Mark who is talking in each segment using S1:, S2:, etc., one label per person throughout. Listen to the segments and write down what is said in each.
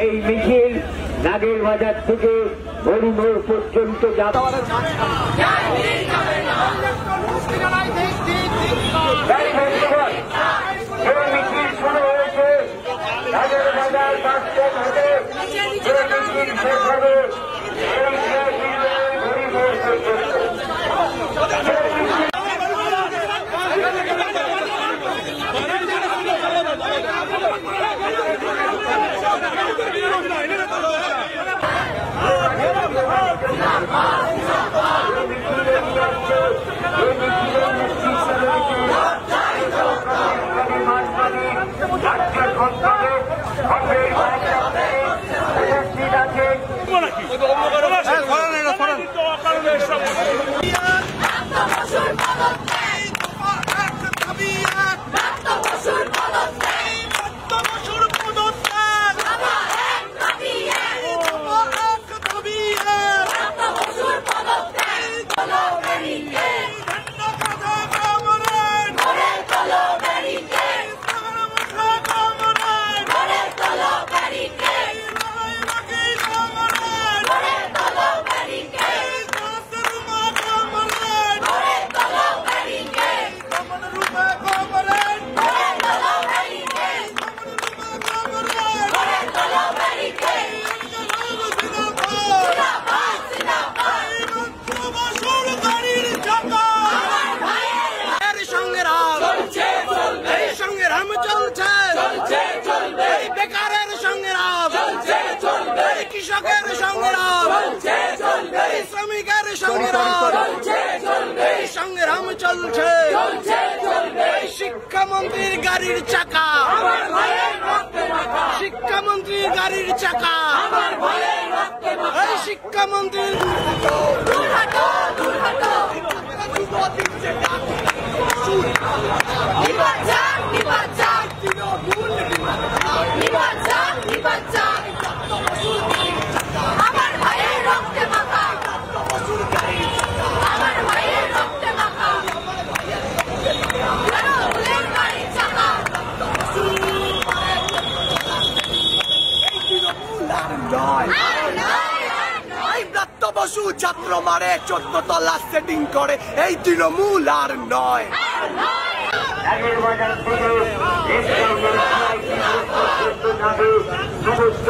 S1: এই মিছিল নাগের বাজার থেকে হরিমোড় পর্যন্ত যাবে। মিছিল শুরু হয়েছে নাগের বাজার বাস স্ট্যান্ড হতে, মিছিল শেষ হবে হরিমোড় পর্যন্ত।
S2: বেকারের সংগ্রাম কৃষকের সংগ্রাম শ্রমিকের সংগ্রাম সংগ্রাম চলছে। শিক্ষামন্ত্রীর গাড়ির চাকা, শিক্ষামন্ত্রীর গাড়ির চাকা, শিক্ষামন্ত্রীর
S3: আমার ভাইয়ের রক্তে মাখা, আমার ভাইয়ের রক্তে মাখা গাড়ির চাকা।
S2: ব্রাত্য বসু ছাত্র মারে 14 তলা সেটিং করে, এই তৃণমূল আর নয়।
S1: নাগের বাজার থেকে সমস্ত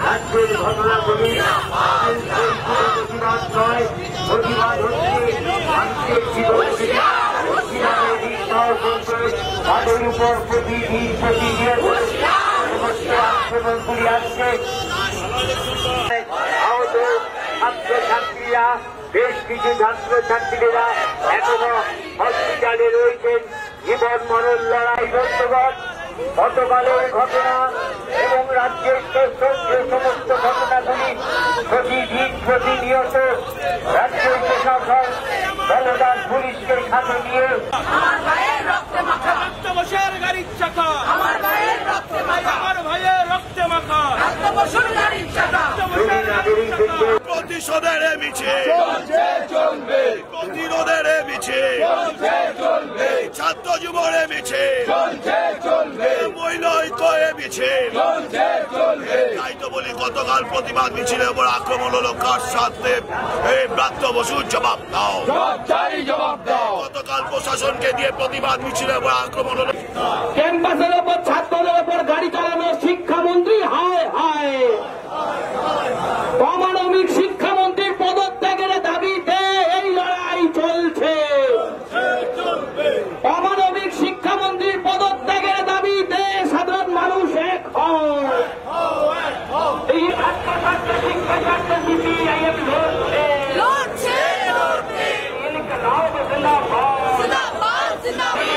S1: রাজ্যের ঘটনাগুলি প্রতিবাদ নয়, প্রতিবাদ হচ্ছে মানুষের জীবনকে তাদের উপর প্রতিদিন সমস্ত আক্রমণগুলি আসছে। আহত ছাত্রছাত্রীরা, বেশ কিছু ছাত্রছাত্রীরা এখনো হসপিটালে রয়েছেন। জীবন মরণ লড়াই বর্তমান গতকালের ঘটনা এবং রাজ্যের যে সমস্ত ঘটনাগুলি প্রতিদিন প্রতিনিয়ত রাজ্যের প্রশাসন বলদান পুলিশকে সাথে নিয়ে
S2: গাড়ির চাকা, আমার ভাইয়ের রক্তে মাখা, আমার ভাইয়ের রক্তে মাখা প্রতিশোধের মিছিল চলবে, প্রতিরোধের মিছিল চলবে, ছাত্র যুবর মিছিল চলবে, মহিলা ঐক্যের মিছিল চলবে। তাই তো বলি গতকাল প্রতিবাদ মিছিলের উপর আক্রমণ হলো কার সাথে? এই ব্রাত্য বসুর জবাব দাও, জবাব দাও। গতকাল প্রশাসনকে দিয়ে প্রতিবাদ মিছিলের উপর আক্রমণ হলো,
S4: ক্যাম্পাসের উপর ছাত্রদের উপর গাড়ি চালানো শিক্ষামন্ত্রী, হায় হায়। অমানবিক শিক্ষামন্ত্রীর পদত্যাগের দাবিতে এই লড়াই চলছে। অমানবিক শিক্ষামন্ত্রীর পদত্যাগের দাবিতে সাধারণ মানুষ এক হয়। এই ছাত্র শিক্ষা ছাত্র সিপিআইএম লড়ছে, জিন্দাবাদ জিন্দাবাদ।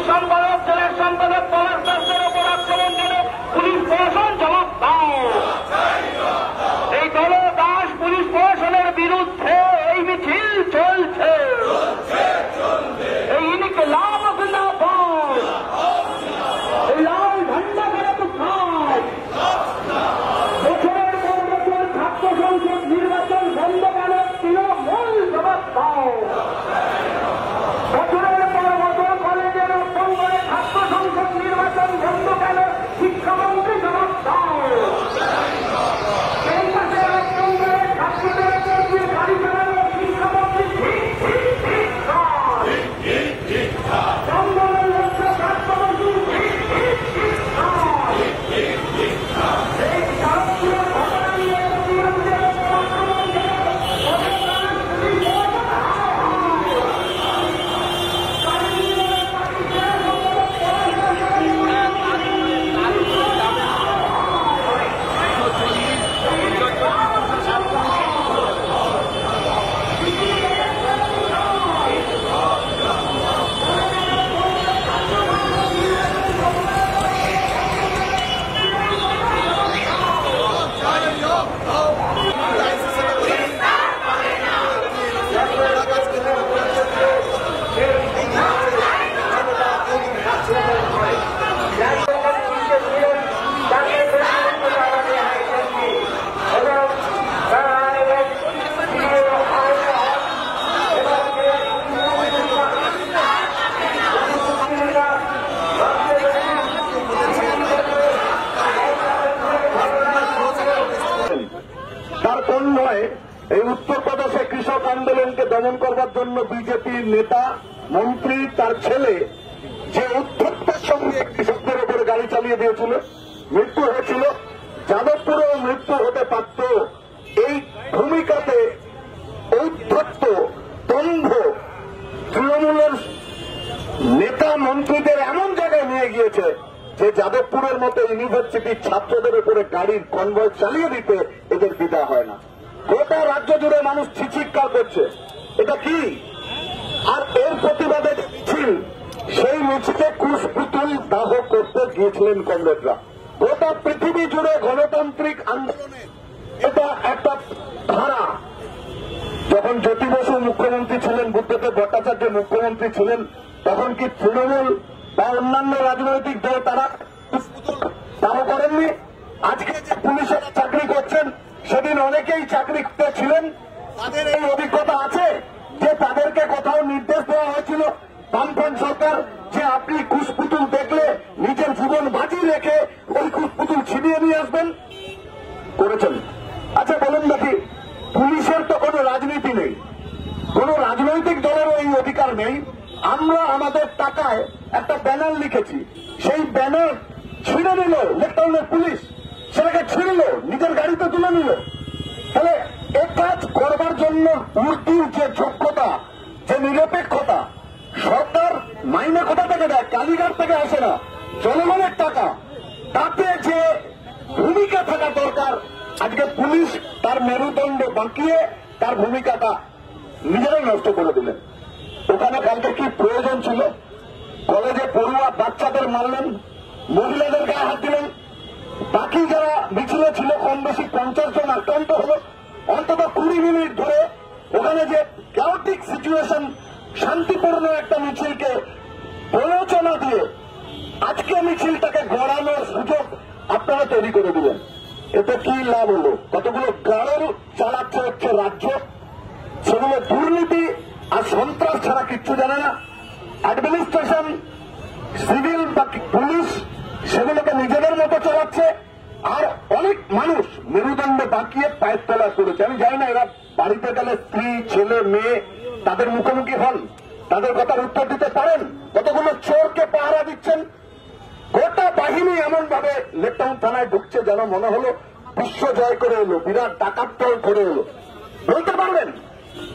S4: সম্পাদক জেলার সম্পাদক পলাশ দাসের ওপর আক্রমণ করে পুলিশ প্রশাসন জবাব দাও। এই দল দাস পুলিশ প্রশাসনের বিরুদ্ধে এই মিছিল চলছে। এই ইনকিলাব জিন্দাবাদ, এই লাল ঝান্ডা করে তুফান। বছরের পর বছর ছাত্র সংসদ নির্বাচন বন্ধ কেন তৃণমূল জবাব দাও। বছরের পর বছর কলেজের অভ্যন্তরে ছাত্র সংসদ নির্বাচন বন্ধ কেন শিক্ষামন্ত্রী জবাব দাও। সেই মাসে অভ্যন্তরে ছাত্রদের উপর দিয়ে গাড়ি চালানো শিক্ষামন্ত্রী বন্ধনের লক্ষ্যে ছাত্রমন্ত্রী এই শারদীয় ঘটনা নিয়ে প্রতিরোধের আক্রমণ
S5: তার কন্যায় এই উত্তরপ্রদেশে কৃষক আন্দোলনকে দমন করবার জন্য বিজেপির নেতা মন্ত্রী তার ছেলে যে উদ্ধত্তের সঙ্গে কৃষকদের উপরে গাড়ি চালিয়ে দিয়েছিল, মৃত্যু হয়েছিল। যাদবপুরেও মৃত্যু হতে পারত। এই ভূমিকাতে ঔদ্ধত্য দম্ভ তৃণমূলের নেতা মন্ত্রীদের এমন জায়গায় নিয়ে গিয়েছে যে যাদবপুরের মতো ইউনিভার্সিটির ছাত্রদের উপরে গাড়ির কনভয় চালিয়ে দিতে এদের বিদা হয় না। গোটা রাজ্য জুড়ে মানুষ চিৎকার করছে, এটা কি? আর এর প্রতিবাদে মিছিল, সেই মিছিলে কুশপুতুল দাহ করতে গিয়েছিলেন কমরেডরা। গোটা পৃথিবী জুড়ে গণতান্ত্রিক আন্দোলনে এটা একটা ধারা। যখন জ্যোতি বসু মুখ্যমন্ত্রী ছিলেন, বুদ্ধদেব ভট্টাচার্য মুখ্যমন্ত্রী ছিলেন, তখন কি তৃণমূল বা অন্যান্য রাজনৈতিক দল তারা দাহ করেননি? আজকে যে পুলিশের চাকরি করছেন, সেদিন অনেকেই চাকরি ছিলেন, তাদের এই অভিজ্ঞতা আছে যে তাদেরকে কোথাও নির্দেশ দেওয়া হয়েছিল বামফ্রন্ট সরকার যে আপনি কুশপুতুল দেখলে নিজের জীবন বাজি রেখে ওই কুশপুতুল ছিনিয়ে নিয়ে আসবেন? করেছেন? আচ্ছা বলুন নাকি, পুলিশের তো কোনো রাজনীতি নেই, কোন রাজনৈতিক দলেরও এই অধিকার নেই। আমরা আমাদের টাকায় একটা ব্যানার লিখেছি, সেই ব্যানার ছিঁড়ে নিল লেফটেন্যান্ট পুলিশ, সেটাকে ছিঁড়ল, নিজের গাড়িতে তুলে নিল। তাহলে এ কাজ করবার জন্য মূর্তির যে যোগ্যতা, যে নিরপেক্ষতা, সরকার মাইনে কোথা থেকে দেয়? কালীঘাট থেকে আসে না, জনগণের টাকা। তাতে যে ভূমিকা থাকা দরকার, আজকে পুলিশ তার মেরুদণ্ড বাঁকিয়ে তার ভূমিকাটা নিজেরাই নষ্ট করে দিলেন। ওখানে কালকে কি প্রয়োজন ছিল? কলেজে পড়ুয়া বাচ্চাদের মারলেন, মহিলাদের গায়ে হাত দিলেন, বাকি যারা মিছিলে ছিল কম বেশি 50 জন আক্রান্ত হল। অন্তত 20 মিনিট ধরে ওখানে যে ক্যাওটিক সিচুয়েশন, শান্তিপূর্ণ একটা মিছিলকে প্ররোচনা দিয়ে আজকে মিছিলটাকে গড়ানোর সুযোগ আপনারা তৈরি করে দিলেন। এতে কি লাভ হলো? কতগুলো গাড়ল চালাচ্ছে হচ্ছে রাজ্য, সেগুলো দুর্নীতি আর সন্ত্রাস ছাড়া কিচ্ছু জানে না। অ্যাডমিনিস্ট্রেশন, সিভিল বা পুলিশ সেগুলোকে নিজেদের মতো চালাচ্ছে। আর অনেক মানুষ মেরুদণ্ড বাঁকিয়ে পায়ের তলা করেছে। আমি জানি না এরা বাড়িতে গেলে স্ত্রী, ছেলে, মেয়ে তাদের মুখোমুখি হন, তাদের কথার উত্তর দিতে পারেন? কতগুলো চোরকে পাহারা দিচ্ছেন। গোটা বাহিনী এমন ভাবে লেকটাউন থানায় ঢুকছে যেন মনে হলো বিশ্ব জয় করে এলো, বিরাট ডাকাত দল করে এলো। বলতে পারবেন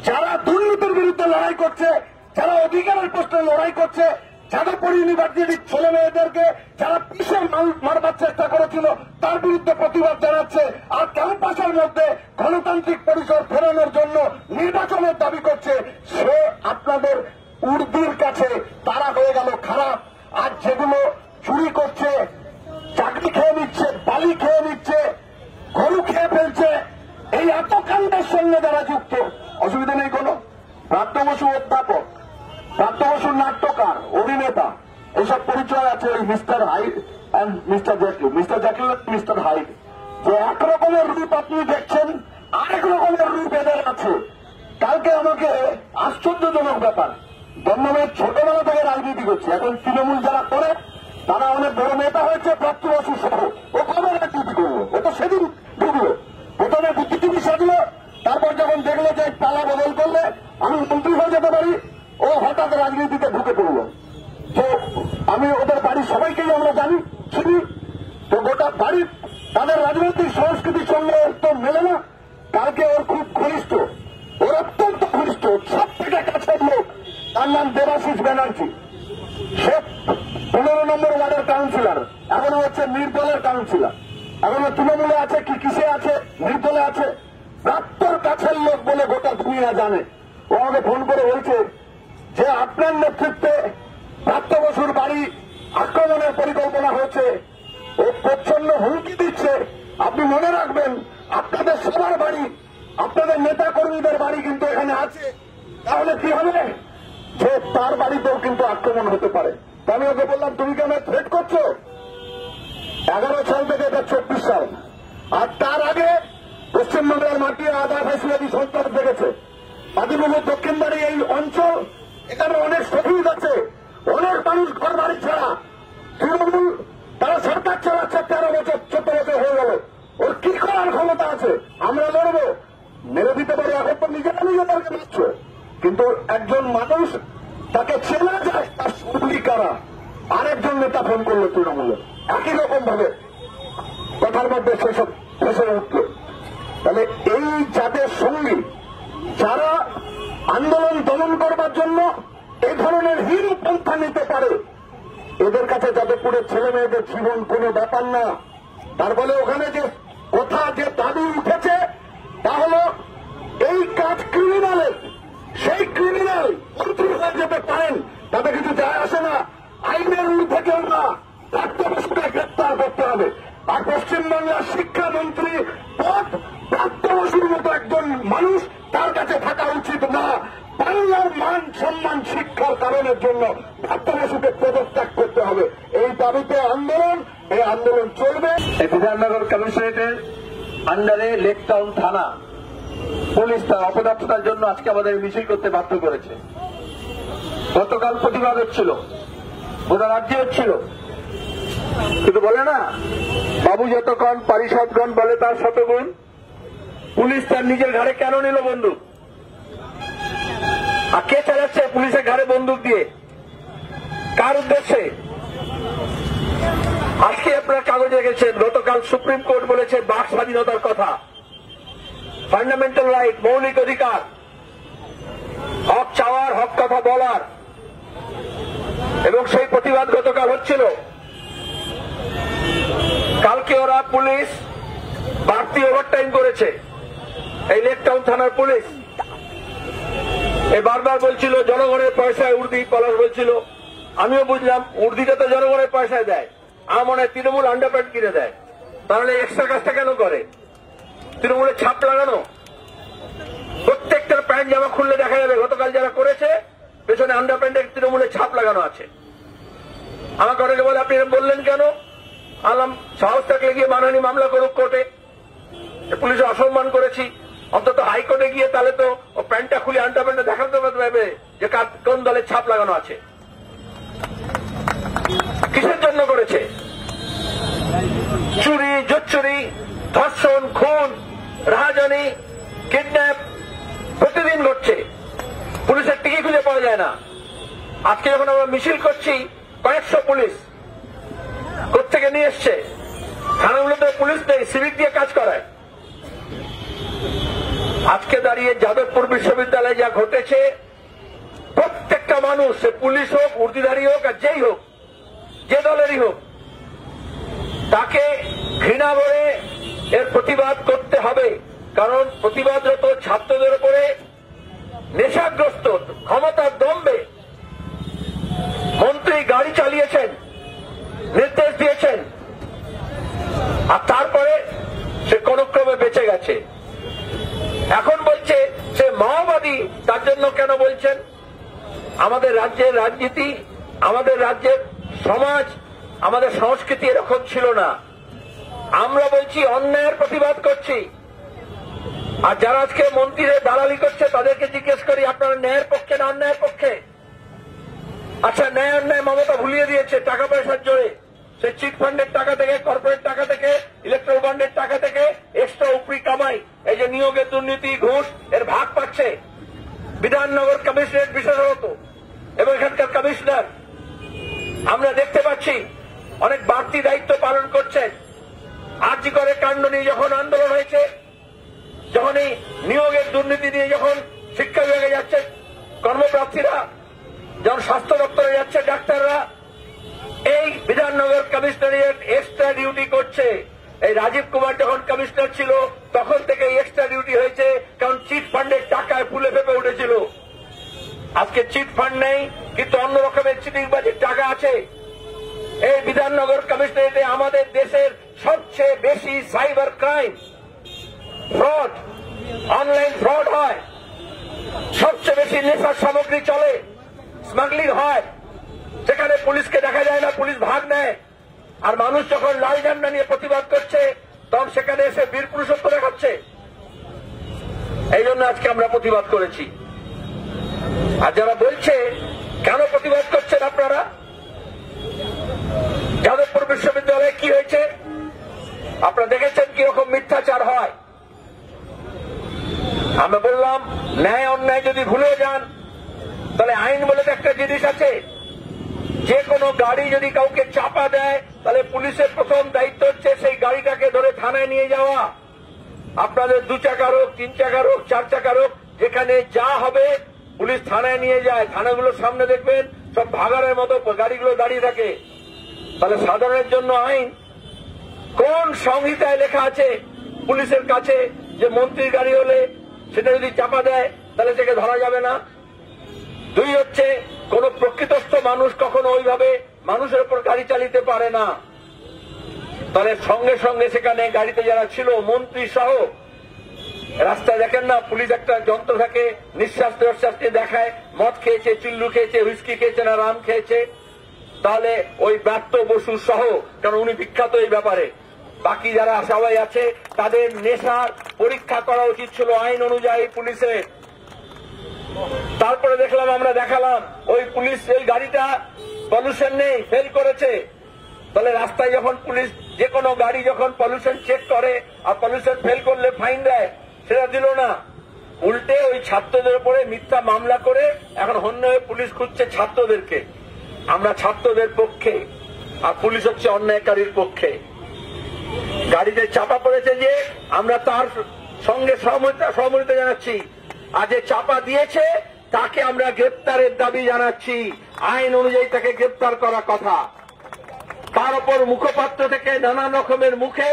S5: যারা দুর্নীতির বিরুদ্ধে লড়াই করছে, যারা অধিকারের প্রশ্নে লড়াই করছে, যাদবপুর ইউনিভার্সিটির ছেলে মেয়েদেরকে যারা পিসে মারবার চেষ্টা করেছিল তার বিরুদ্ধে প্রতিবাদ জানাচ্ছে, আর ক্যাম্পাসের মধ্যে গণতান্ত্রিক পরিসর ফেরানোর জন্য নির্বাচনের দাবি করছে, সে আপনাদের উর্দির কাছে তারা হয়ে গেল খারাপ, আর যেগুলো চুরি করছে, চাকরি খেয়ে নিচ্ছে, বালি খেয়ে নিচ্ছে, গরু খেয়ে ফেলছে, এই এত কাণ্ডের সঙ্গে যারা যুক্ত, অসুবিধা নেই কোনো। প্রাপ্ত বসু অধ্যাপক, প্রাপ্ত বসুর নাট্যকার, অভিনেতা, এইসব পরিচয় আছে ওই mister hide and mister Jacqueline. Mister Jacqueline, mister hide, যে এক রকমের রূপ আপনি দেখছেন, আরেক রকমের রূপ এদের আছে। কালকে আমাকে আশ্চর্যজনক ব্যাপার, দমদমের ছোটবেলা থেকে রাজনীতি করছে, এখন তৃণমূল যারা করে তারা অনেক বড় নেতা হয়েছে, প্রাপ্ত বসু সহ। ও কবে রাজনীতি করলো? ও তো সেদিন ঢুকলো, প্রথমে বুদ্ধিজীবী সাজলো, তারপর যখন দেখলো যে পালা বদল করলে আমি মন্ত্রী হয়ে যেতে পারি, ও হঠাৎ রাজনীতিতে ঢুকে পড়লো। তো আমি ওদের বাড়ির সবাইকেই আমরা জানি, চিনি, তো গোটা বাড়ির তাদের রাজনৈতিক সংস্কৃতির সঙ্গে তো মেলে না। কালকে ওর খুব ঘনিষ্ঠ, ওর অত্যন্ত ঘনিষ্ঠ, সব থেকে কাছের লোক, তার নাম দেবাশিস ব্যানার্জি। সে 15 নম্বর ওয়ার্ডের কাউন্সিলর, এখনো হচ্ছে নির্দলের কাউন্সিলর, এখনো তৃণমূলে আছে কি কিসে আছে, নির্দলে আছে, প্রাপ্তর কাছের লোক বলে গোটা দুনিয়া জানে। ও আমাকে ফোন করে বলছে যে আপনার নেতৃত্বে প্রাপ্ত বসুর বাড়ি আক্রমণের পরিকল্পনা হয়েছে, ও প্রচ্ছন্ন হুমকি দিচ্ছে। আপনি মনে রাখবেন, আপনাদের সবার বাড়ি, আপনাদের নেতা কর্মীদের বাড়ি কিন্তু এখানে আছে, তাহলে কি হবে যে তার বাড়িতেও কিন্তু আক্রমণ হতে পারে। আমি ওকে বললাম, তুমি কেন থ্রেট করছো? 11 সাল থেকে এটা 24 সাল, আর তার আগে পশ্চিমবঙ্গের মাটি আধা ফেসিলিটি সন্ত্রাস দেখেছে। বাদিমুহুর দক্ষিণ বাড়ি এই অঞ্চল, এখানে অনেক শহীদ আছে, অনেক মানুষ ঘর বাড়ি ছাড়া। তৃণমূল তারা সরকার চালাচ্ছে 13 বছর 14 বছর হয়ে গেল, ওর কি করার ক্ষমতা আছে? আমরা লড়বো, মেরে দিতে পারি, এখন তো নিজেরা নিজেদেরকে মারছ। কিন্তু একজন মানুষ, তাকে চেনা যায় তার সঙ্গী কারা। আরেকজন নেতা ফোন করলো তৃণমূলে, একই রকম ভাবে কথার মধ্যে সেসব ফেসে উঠল। তাহলে এই যাদের সঙ্গী, যারা আন্দোলন দমন করবার জন্য এই ধরনের হিরো পন্থা নিতে পারে, এদের কাছে যাদবপুরের ছেলে মেয়েদের জীবন কোনো ব্যাপার না। তার ফলে ওখানে যে কথা, যে দাবি উঠেছে, তা হল এই কাজ ক্রিমিনালের, সেই ক্রিমিনাল মন্ত্রী হয়ে যেতে পারেন, তাতে কিছু যায় আসে না। আইনের ঊর্ধ্বে কেউ না, প্রাপ্ত বসুকে গ্রেপ্তার করতে হবে। আর পশ্চিমবাংলার শিক্ষামন্ত্রী পদ প্রাপ্ত বসুর মতো একজন মানুষ তার কাছে থাকা উচিত না। বাংলার মান সম্মান শিক্ষার কারণের জন্য প্রাপ্ত বসুকে পদত্যাগ করতে হবে। এই দাবিতে আন্দোলন, এই আন্দোলন চলবে। বিধাননগর কমিশনারেটের আন্ডারে লেক টাউন থানা পুলিশ তার অপদার্থতার জন্য আজকে আমাদের মিছিল করতে বাধ্য করেছে। গতকাল প্রতিবাদ হচ্ছিল, গোটা রাজ্যে হচ্ছিল, কিন্তু বলে না, বাবু যতক্ষণ পারিষদগণ বলে তার শতগুণ। পুলিশ তার নিজের ঘাড়ে কেন নিল বন্দুক? আর কে চালাচ্ছে পুলিশের ঘাড়ে বন্দুক দিয়ে? কার উদ্দেশ্যে? আজকে আপনার কাগজে দেখেছেন, গতকাল সুপ্রিম কোর্ট বলেছে বাক স্বাধীনতার কথা, ফান্ডামেন্টাল রাইট, মৌলিক অধিকার, হক চাওয়ার, হক কথা বলার, এবং সেই প্রতিবাদ গতকাল হচ্ছিল। কালকে ওরা পুলিশ বাড়তি ওভারটাইম করেছে, এই লেক টাউন থানার পুলিশ। এই বারবার বলছিল জনগণের পয়সায় উর্দি, পলাশ বলছিল, আমিও বুঝলাম উর্দিটা তো জনগণের পয়সায় দেয়, আমার মনে হয় তৃণমূল আন্ডারপ্যান্ট কিনে দেয়। তাহলে এক্সট্রা কাজটা কেন করে? তৃণমূলের ছাপ লাগানো, প্রত্যেকটার প্যান্ট জামা খুললে দেখা যাবে গতকাল যারা করেছে পেছনে আন্ডারপ্যান্টের তৃণমূলের ছাপ লাগানো আছে। আমাকে অনেকে বলে, আপনি এরকম বললেন কেন? আলাম, সাহস থাকলে গিয়ে মানহানি মামলা করুক কোর্টে, পুলিশে অসম্মান করেছি, অন্তত হাইকোর্টে গিয়ে তাহলে তো ও প্যান্টটা খুলে আন্ডারপ্যান্টে দেখাতে পারবে যে কোন দলের ছাপ লাগানো আছে। কিসের জন্য করেছে? চুরি, জোচ্চুরি, ধর্ষণ, খুন, রাহাজানি, কিডন্যাপ প্রতিদিন ঘটছে, পুলিশের টিকি খুঁজে পাওয়া যায় না। আজকে যখন আমরা মিছিল করছি, কয়েকশো পুলিশ কোত্থেকে নিয়ে এসছে, থানাগুলোতে পুলিশ নেই, সিভিক দিয়ে কাজ করায়। আজকে দাঁড়িয়ে যাদবপুর বিশ্ববিদ্যালয়ে যা ঘটেছে, প্রত্যেকটা মানুষ, সে পুলিশ হোক, উর্দিধারী হোক, আর যেই হোক, যে দলেরই হোক, তাকে ঘৃণা করে এর প্রতিবাদ করতে হবে। কারণ প্রতিবাদরত ছাত্রদের উপরে নেশাগ্রস্ত ক্ষমতার দম্ভে মন্ত্রী গাড়ি চালিয়েছেন,
S6: আমাদের রাজ্যের রাজনীতি, আমাদের রাজ্যের সমাজ, আমাদের সংস্কৃতি এরকম ছিল না। আমরা বলছি অন্যায়ের প্রতিবাদ করছি, আর যারা আজকে মন্ত্রীদের দালালি করছে তাদেরকে জিজ্ঞেস করি, আপনারা ন্যায়ের পক্ষে না অন্যায়ের পক্ষে? আচ্ছা, ন্যায় অন্যায় মমতা ভুলিয়ে দিয়েছে টাকা পয়সার জোরে। সে চিট ফান্ডের টাকা থেকে, কর্পোরেট টাকা থেকে, ইলেকট্রাল বন্ডের টাকা থেকে এক্সট্রা উপরি কামাই, এই যে নিয়োগের দুর্নীতি, ঘুষ, এর ভাগ পাচ্ছে বিধাননগর কমিশনারেট বিশেষত এবং এখানকার কমিশনার। আমরা দেখতে পাচ্ছি অনেক বাড়তি দায়িত্ব পালন করছেন। আরজি করে কাণ্ড নিয়ে যখন আন্দোলন হয়েছে, যখন এই নিয়োগের দুর্নীতি নিয়ে যখন শিক্ষা বিভাগে যাচ্ছে কর্মপ্রার্থীরা, যখন স্বাস্থ্য দপ্তরে যাচ্ছে ডাক্তাররা, এই বিধাননগর কমিশনারিয়েট এক্সট্রা ডিউটি করছে। এই রাজীব কুমার যখন কমিশনার ছিল তখন থেকে এক্সট্রা ডিউটি হয়েছে, কারণ চিট ফান্ডের টাকায় ফুলে ফেপে উঠেছিল। আজকে চিট ফান্ড নেই, কিন্তু অন্য রকমের চিটিংবাজির টাকা আছে। এই বিধাননগর কমিশনারেটে আমাদের দেশের সবচেয়ে বেশি cyber crime, fraud, online fraud হয়, সবচেয়ে বেশি নেশার সামগ্রী চলে, স্মাগলিং হয়। সেখানে পুলিশকে দেখা যায় না, পুলিশ ভাগ নেয়। আর মানুষ যখন লাল ঝান্ডা নিয়ে প্রতিবাদ করছে তখন সেখানে এসে বীর পুরুষত্ব দেখাচ্ছে। এই জন্য আজকে আমরা প্রতিবাদ করেছি। আর যারা বলছে কেন প্রতিবাদ করছেন আপনারা, যাদবপুর বিশ্ববিদ্যালয়ে কি হয়েছে আপনারা দেখেছেন, কিরকম মিথ্যাচার হয়। আমরা বললাম ন্যায় অন্যায় যদি ভুলে যান, তাহলে আইন বলে তো একটা জিনিস আছে। যে কোনো গাড়ি যদি কাউকে চাপা দেয়, তাহলে পুলিশের প্রথম দায়িত্ব হচ্ছে সেই গাড়িটাকে ধরে থানায় নিয়ে যাওয়া। আপনাদের 2 চাকার হোক, 3 চাকার হোক, 4 চাকার হোক, যেখানে যা হবে পুলিশ থানায় নিয়ে যায়। থানাগুলোর সামনে দেখবেন সব ভাগাড়ের মতো গাড়িগুলো দাঁড়িয়ে থাকে। তাহলে সাধারণের জন্য আইন কোন সংহিতায় লেখা আছে পুলিশের কাছে যে মন্ত্রীর গাড়ি হলে সেটা যদি চাপা দেয় তাহলে সেকে ধরা যাবে না? 2 হচ্ছে, কোন প্রকৃতস্থ মানুষ কখনো ওইভাবে মানুষের উপর গাড়ি চালিতে পারে না। তাহলে সঙ্গে সঙ্গে সেখানে গাড়িতে যারা ছিল মন্ত্রী সহ, রাস্তায় দেখেন না পুলিশ একটা যন্ত্র থাকে, নিঃশ্বাস প্রশ্বাস নিয়ে দেখায় মদ খেয়েছে, চিল্লু খেয়েছে, হুইস্কি খেয়েছে না রাম খেয়েছে। তাহলে ওই ব্রাত্য বসু সহ, কারণ উনি বিখ্যাত এই ব্যাপারে, বাকি যারা সবাই আছে তাদের নেশার পরীক্ষা করা উচিত ছিল আইন অনুযায়ী পুলিশের। তারপরে দেখলাম, আমরা দেখালাম ওই পুলিশ এই গাড়িটা পলিউশন নেই, ফেল করেছে। তাহলে রাস্তায় যখন পুলিশ যে কোনো গাড়ি যখন পলিউশন চেক করে আর পলিউশন ফেল করলে ফাইন দেয়, সেটা দিল না। উল্টে ওই ছাত্রদের উপরে মিথ্যা মামলা করে এখন হন্য হয়ে পুলিশ খুঁজছে ছাত্রদেরকে। আমরা ছাত্রদের পক্ষে, আর পুলিশ হচ্ছে অন্যায়কারীর পক্ষে। গাড়িতে চাপা পড়েছে যে, আমরা তার সঙ্গে সহমত জানাচ্ছি। আর যে চাপা দিয়েছে তাকে আমরা গ্রেপ্তারের দাবি জানাচ্ছি। আইন অনুযায়ী তাকে গ্রেপ্তার করা কথা। তার উপর মুখপাত্র থেকে নানা রকমের মুখে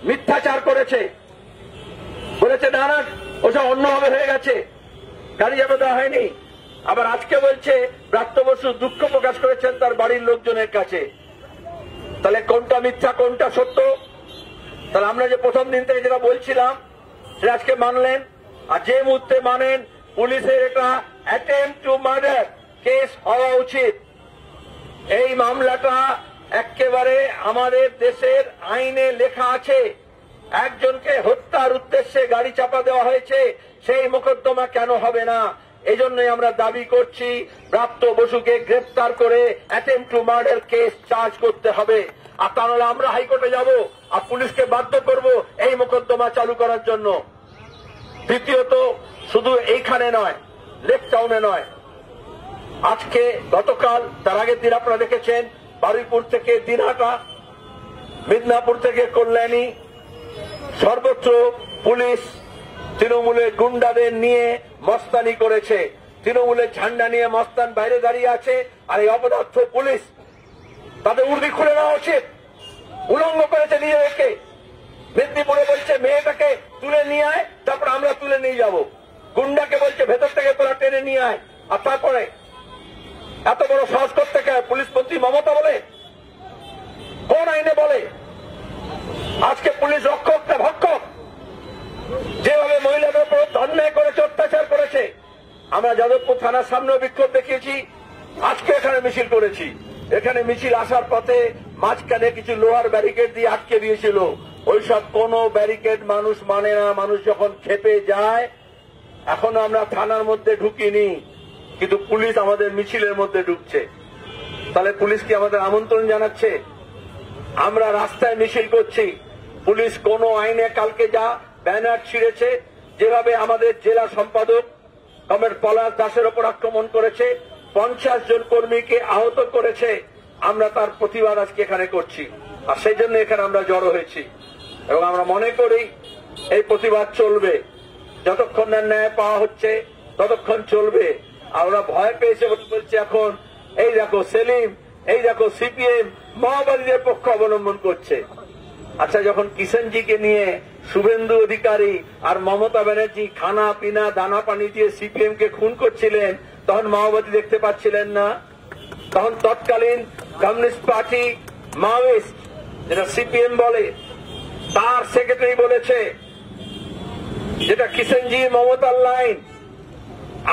S6: মিথ্যাচার করেছে, বলেছে নানা ওসব অন্যভাবে হয়ে গেছে, গাড়ি যাবে দেওয়া হয়নি। আবার আজকে বলছে ব্রাত্য বসু দুঃখ প্রকাশ করেছেন তার বাড়ির লোকজনের কাছে। তাহলে কোনটা মিথ্যা কোনটা সত্য? তাহলে আমরা যে প্রথম দিন থেকে যেটা বলছিলাম সেটা আজকে মানলেন। আর যে মুহূর্তে মানেন পুলিশের এটা অ্যাটেম্পট টু মার্ডার কেস হওয়া উচিত। এই মামলাটা একেবারে আমাদের দেশের আইনে লেখা আছে, একজনকে হত্যার উদ্দেশ্যে গাড়ি চাপা দেওয়া হয়েছে, সেই মোকদ্দমা কেন হবে না? এই জন্যই আমরা দাবি করছি ব্রাত্য বসুকে গ্রেপ্তার করে attempt to murder case charge করতে হবে। আর তা নাহলে আমরা হাইকোর্টে যাব আর পুলিশকে বাধ্য করব এই মোকদ্দমা চালু করার জন্য। দ্বিতীয়ত, শুধু এইখানে নয়, লেক টাউনে নয়, আজকে গতকাল তার আগের দিন আপনারা দেখেছেন বারুইপুর থেকে দিনহাটা, মিদনাপুর থেকে কল্যাণী, সর্বত্র পুলিশ তৃণমূলের গুন্ডাদের নিয়ে মস্তানি করেছে। তৃণমূলের ঝান্ডা নিয়ে মস্তান বাইরে দাঁড়িয়ে আছে, আর এই অপদার্থ পুলিশ তাদের উর্দি খুলে নেওয়া উচিত। উলঙ্গ করেছে নিজেদেরকে। মেদিনীপুরে বলছে মেয়েটাকে তুলে নিয়ে আয়, তারপর আমরা তুলে নিয়ে যাব। গুন্ডাকে বলছে ভেতর থেকে তোরা টেনে নিয়ে আয়, আর তারপরে এত বড় সাহস করতে পুলিশ মন্ত্রী মমতা বলে? কোন আইনে বলে? আজকে পুলিশ রক্ষক না ভক্ষক? যেভাবে মহিলাদের উপর অন্যায় করেছে, অত্যাচার করেছে, আমরা যাদবপুর থানার সামনেও বিক্ষোভ দেখিয়েছি, আজকে এখানে মিছিল করেছি। এখানে মিছিল আসার পথে মাঝখানে কিছু লোহার ব্যারিকেড দিয়ে আটকে দিয়েছিল। ওইসব কোন ব্যারিকেড মানুষ মানে না। মানুষ যখন খেপে যায়, এখনো আমরা থানার মধ্যে ঢুকিনি, কিন্তু পুলিশ আমাদের মিছিলের মধ্যে ঢুকছে। তাহলে পুলিশ কি আমাদের আমন্ত্রণ জানাচ্ছে? আমরা রাস্তায় মিছিল করছি, পুলিশ কোন আইনে কালকে যা ব্যানার ছিঁড়েছে, যেভাবে আমাদের জেলা সম্পাদক কমরেড পলাশ দাসের ওপর আক্রমণ করেছে, 50 জন কর্মীকে আহত করেছে, আমরা তার প্রতিবাদ আজকে এখানে করছি। আর সেই জন্য এখানে আমরা জড়ো হয়েছি এবং আমরা মনে করি এই প্রতিবাদ চলবে, যতক্ষণ না ন্যায় পাওয়া হচ্ছে ততক্ষণ চলবে। আমরা ভয় পেয়েছে বলছি এখন এই দেখো সেলিম, এই দেখো সিপিএম মাওবাদীদের পক্ষ অবলম্বন করছে। আচ্ছা, যখন কিষেনজিকে নিয়ে শুভেন্দু অধিকারী আর মমতা ব্যানার্জি খানা পিনা দানা পানি দিয়ে সিপিএম কে খুন করছিলেন, তখন মাওবাদী দেখতে পাচ্ছিলেন না? তখন তৎকালীন কমিউনিস্ট পার্টি মাওয়িস্ট, যেটা সিপিএম বলে, তার সেক্রেটারি বলেছে যেটা কিষেনজি মমতার লাইন,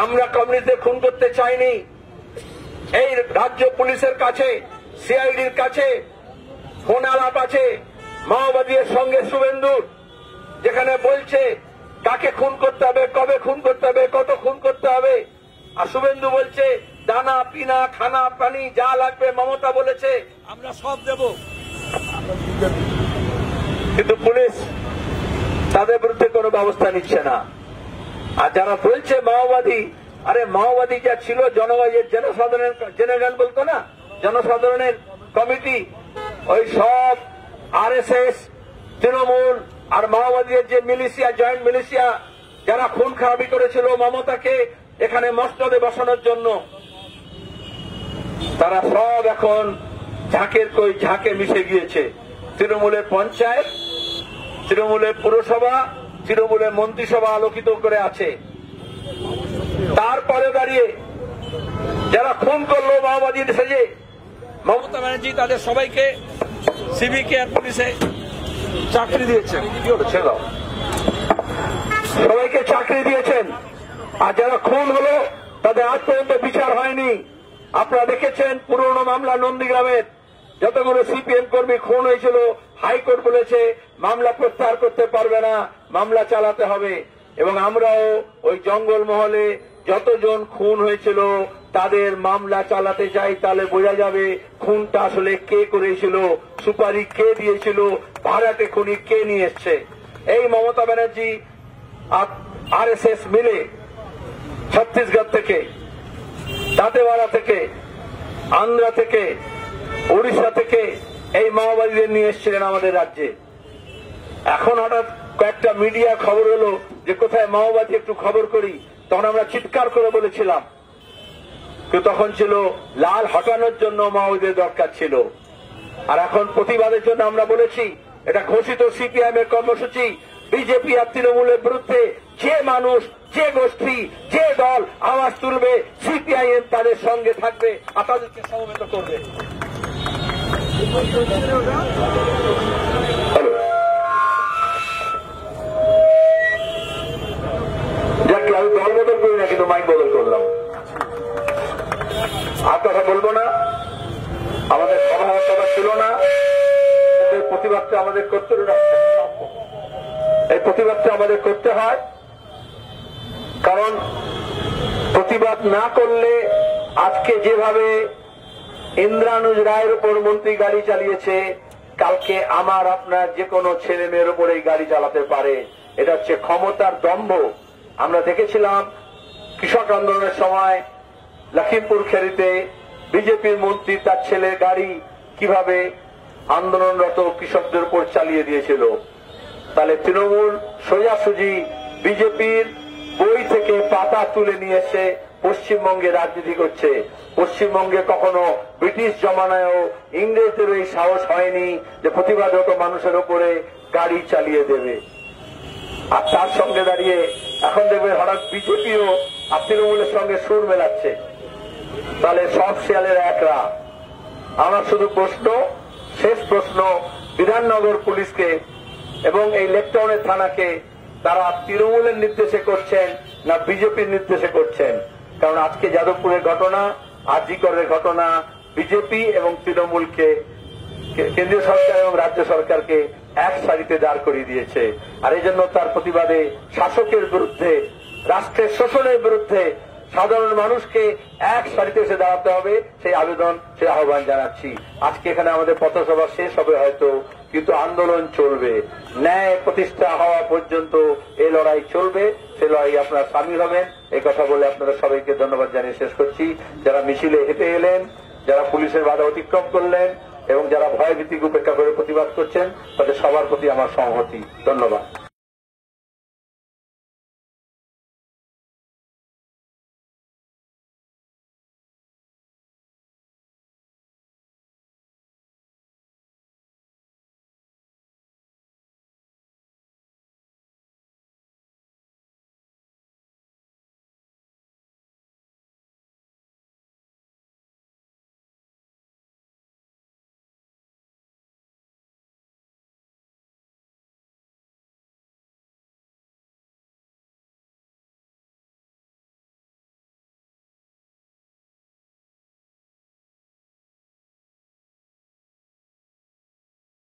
S6: আমরা কমিউনিস্টদের খুন করতে চাইনি। এই রাজ্য পুলিশের কাছে, সিআইডির কাছে ফোন আলাপ আছে মাওবাদীর সঙ্গে শুভেন্দুর, যেখানে বলছে কাকে খুন করতে হবে, কবে খুন করতে হবে, কত খুন করতে হবে। আর শুভেন্দু বলছে দানা পিনা খানা পানি যা লাগবে মমতা বলেছে আমরা সব দেব। কিন্তু পুলিশ তাদের বিরুদ্ধে কোনো ব্যবস্থা নিচ্ছে না। আর যারা বলছে মাওবাদী, আরে মাওবাদী যা ছিল জনসাধারণ বলতো না, জনসাধারণের কমিটি, ওই সব আরএসএস, তৃণমূল আর মাওবাদীদের যে মিলিশিয়া, জয়েন্ট মিলিশিয়া, যারা খুন খারাপি করেছিল মমতাকে এখানে মসনদে বসানোর জন্য, তারা সব এখন ঝাঁকের কই ঝাঁকে মিশে গিয়েছে। তৃণমূলের পঞ্চায়েত, তৃণমূলের পুরসভা, তৃণমূলের মন্ত্রিসভা আলোকিত করে আছে। তারপরে দাঁড়িয়ে যারা খুন করলো মাওবাদী সেজে, মমতা ব্যানার্জি তাদের সবাইকে সিভিকে আর পুলিশে চাকরি দিয়েছেন, সবাইকে চাকরি দিয়েছেন। আর যারা খুন হলো তাদের আজ পর্যন্ত বিচার হয়নি। আপনারা দেখেছেন পুরনো মামলা নন্দীগ্রামের যতগুলো সিপিএম কর্মী খুন হয়েছিল, হাইকোর্ট বলেছে মামলা প্রত্যাহার করতে পারবে না, মামলা চালাতে হবে। এবং আমরাও ওই জঙ্গলমহলে যতজন খুন হয়েছিল তাদের মামলা চালাতে চাই, তাহলে বোঝা যাবে খুনটা আসলে কে করেছিল, সুপারি কে দিয়েছিল, ভাড়াটে খুনি কে নিয়ে এসছে। এই মমতা ব্যানার্জি আরএসএস মিলে ছত্তিশগড় থেকে, দাঁতেওয়াড়া থেকে, আন্ধ্রা থেকে, উড়িষ্যা থেকে এই মাওবাদীদের নিয়ে এসেছিলেন আমাদের রাজ্যে। এখন হঠাৎ কয়েকটা মিডিয়া খবর হলো যে কোথায় মাওবাদী, একটু খবর করি। তখন আমরা চিৎকার করে বলেছিলাম, কিন্তু তখন ছিল লাল হটানোর জন্য মাওবাদীদের দরকার ছিল। আর এখন প্রতিবাদের জন্য আমরা বলেছি এটা ঘোষিত সিপিআইএম এর কর্মসূচি। বিজেপি আর তৃণমূলের বিরুদ্ধে যে মানুষ, যে গোষ্ঠী, যে দল আওয়াজ তুলবে, সিপিআইএম তাদের সঙ্গে থাকবে আর তাদেরকে সমবেত করবে। যাকে আমি দল বদল করি না, কিন্তু মাইক বদল করলাম। আর কথা বলবো না, আমাদের সভার কথা ছিল না, প্রতিবাদটা আমাদের করতে, এই প্রতিবাদটা আমাদের করতে হয়। কারণ প্রতিবাদ না করলে আজকে যেভাবে ইন্দ্রানুজ রায়ের উপর মন্ত্রী গাড়ি চালিয়েছে, কালকে আমার আপনার যে কোনো ছেলে মেয়ের উপর এই গাড়ি চালাতে পারে। এটা হচ্ছে ক্ষমতার দম্ভ। আমরা দেখেছিলাম কৃষক আন্দোলনের সময় লখিমপুর খেরিতে বিজেপির মন্ত্রী তার ছেলের গাড়ি কিভাবে আন্দোলনরত কৃষকদের উপর চালিয়ে দিয়েছিল। তাহলে তৃণমূল সোজাসুজি বিজেপির বই থেকে পাতা তুলে নিয়ে এসে পশ্চিমবঙ্গে রাজনীতি করছে। পশ্চিমবঙ্গে কখনো ব্রিটিশ জমানায়ও ইংরেজদের এই সাহস হয়নি যে প্রতিবাদরত মানুষের উপরে গাড়ি চালিয়ে দেবে। আর তার সঙ্গে দাঁড়িয়ে এখন দেখবে হঠাৎ বিজেপিও আর তৃণমূলের সঙ্গে সুর মেলাচ্ছে। তাহলে সব শিয়ালের একরা। আমার শুধু প্রশ্ন, শেষ প্রশ্ন, বিধাননগর পুলিশকে এবং এই লেকটাউনের থানাকে তারা তৃণমূলের নির্দেশে করছেন না বিজেপির নির্দেশে করছেন? কারণ আজকে যাদবপুরের ঘটনা, আরজিকরের ঘটনা বিজেপি এবং তৃণমূলকে, কেন্দ্রীয় সরকার এবং রাজ্য সরকারকে এক সারিতে দাঁড় করিয়ে দিয়েছে। আর এই জন্য তার প্রতিবাদে শাসকের বিরুদ্ধে, রাষ্ট্রের শোষণের বিরুদ্ধে সাধারণ মানুষকে এক সারিতে এসে দাঁড়াতে হবে, সেই আবেদন, সেই আহ্বান জানাচ্ছি। আজকে এখানে আমাদের পথসভা শেষ হবে হয়তো, কিন্তু আন্দোলন চলবে। ন্যায় প্রতিষ্ঠা হওয়া পর্যন্ত এই লড়াই চলবে। সেই লড়াই আপনারা সামিল হবেন, এই কথা বলে আপনারা সবাইকে ধন্যবাদ জানিয়ে শেষ করছি। যারা মিছিলে হেঁটে এলেন, যারা পুলিশের বাধা অতিক্রম করলেন এবং যারা ভয়ভীতিকে উপেক্ষা করে প্রতিবাদ করছেন, তাদের সবার প্রতি আমার সংহতি। ধন্যবাদ।